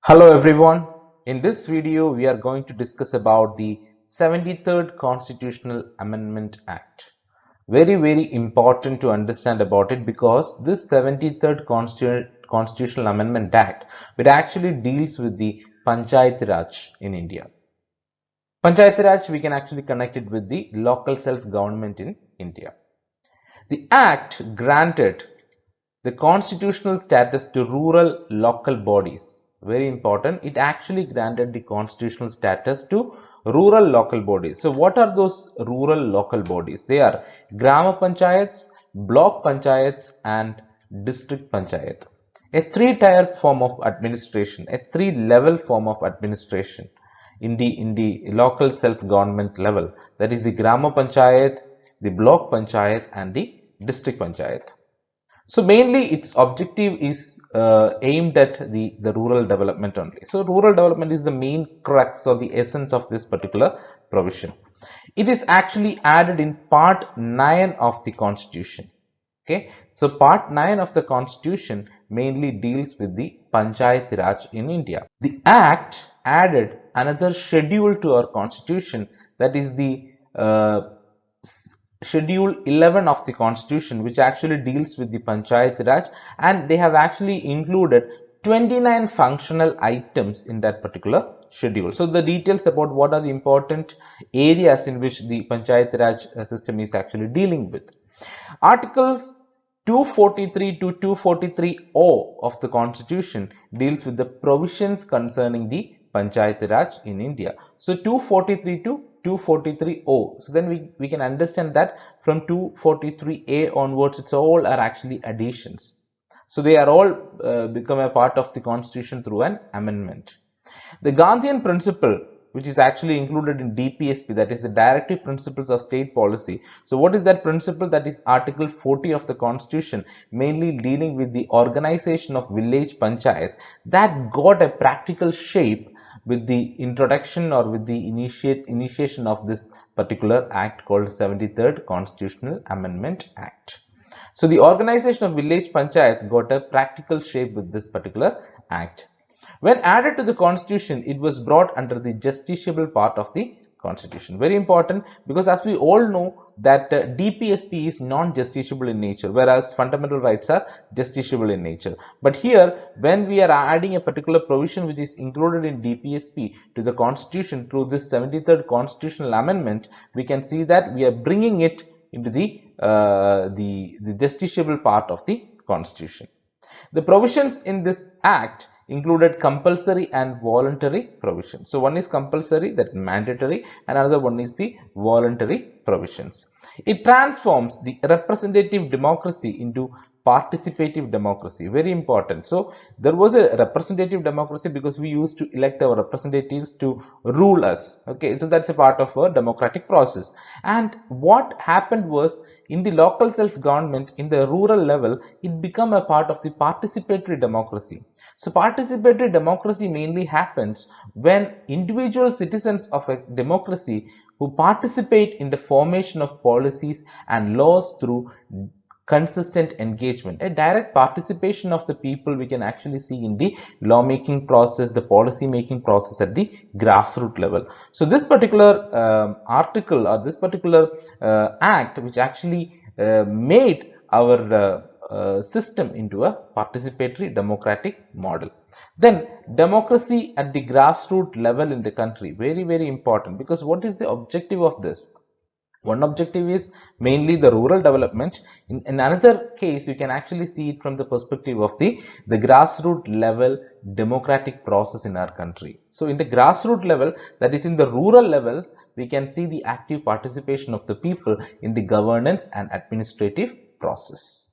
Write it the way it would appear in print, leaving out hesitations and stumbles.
Hello everyone. In this video, we are going to discuss about the 73rd Constitutional Amendment Act. Very important to understand about it because this 73rd Constitutional Amendment Act, it actually deals with the Panchayati Raj in India. Panchayati Raj, we can actually connect it with the local self-government in India. The Act granted the constitutional status to rural local bodies. Very important. It actually granted the constitutional status to rural local bodies. So what are those rural local bodies? They are Grama Panchayats, Block Panchayats and District Panchayat. A three-tier form of administration, a three-level form of administration in the local self-government level. That is the Grama Panchayat, the Block Panchayat and the District Panchayat. So mainly its objective is aimed at the rural development only. So rural development is the main crux or the essence of this particular provision. It is actually added in part 9 of the constitution. Okay, so part 9 of the constitution mainly deals with the Panchayati Raj in India. The act added another schedule to our constitution, that is the Schedule 11 of the Constitution, which actually deals with the Panchayati Raj, and they have actually included 29 functional items in that particular schedule. So the details about what are the important areas in which the Panchayati Raj system is actually dealing with. Articles 243 to 243O of the Constitution deals with the provisions concerning the Panchayati Raj in India. So 243 to 243O. So then we can understand that from 243A onwards, it's all are actually additions. So they are all become a part of the constitution through an amendment. The Gandhian principle, which is actually included in DPSP, that is the Directive Principles of State Policy. So what is that principle? That is Article 40 of the Constitution, mainly dealing with the organization of village panchayat, that got a practical shape with the introduction or with the initiation of this particular act called 73rd Constitutional Amendment Act. So the organization of village panchayat got a practical shape with this particular act. When added to the constitution, it was brought under the justiciable part of the constitution. Very important, because as we all know that DPSP is non-justiciable in nature, whereas fundamental rights are justiciable in nature. But here, when we are adding a particular provision which is included in DPSP to the constitution through this 73rd constitutional amendment, we can see that we are bringing it into the justiciable part of the constitution. The provisions in this act included compulsory and voluntary provisions. So one is compulsory, that mandatory, and another one is the voluntary provisions. It transforms the representative democracy into participative democracy. Very important. So there was a representative democracy because we used to elect our representatives to rule us. Okay, so that's a part of a democratic process. And what happened was, in the local self-government, in the rural level, it became a part of the participatory democracy. So participatory democracy mainly happens when individual citizens of a democracy who participate in the formation of policies and laws through consistent engagement, a direct participation of the people we can actually see in the lawmaking process, the policy making process at the grassroots level. So this particular article or this particular act, which actually made our system into a participatory democratic model. Then democracy at the grassroots level in the country, very important, because what is the objective of this? One objective is mainly the rural development. In another case, you can actually see it from the perspective of the grassroots level democratic process in our country. So in the grassroots level, that is in the rural levels, we can see the active participation of the people in the governance and administrative process.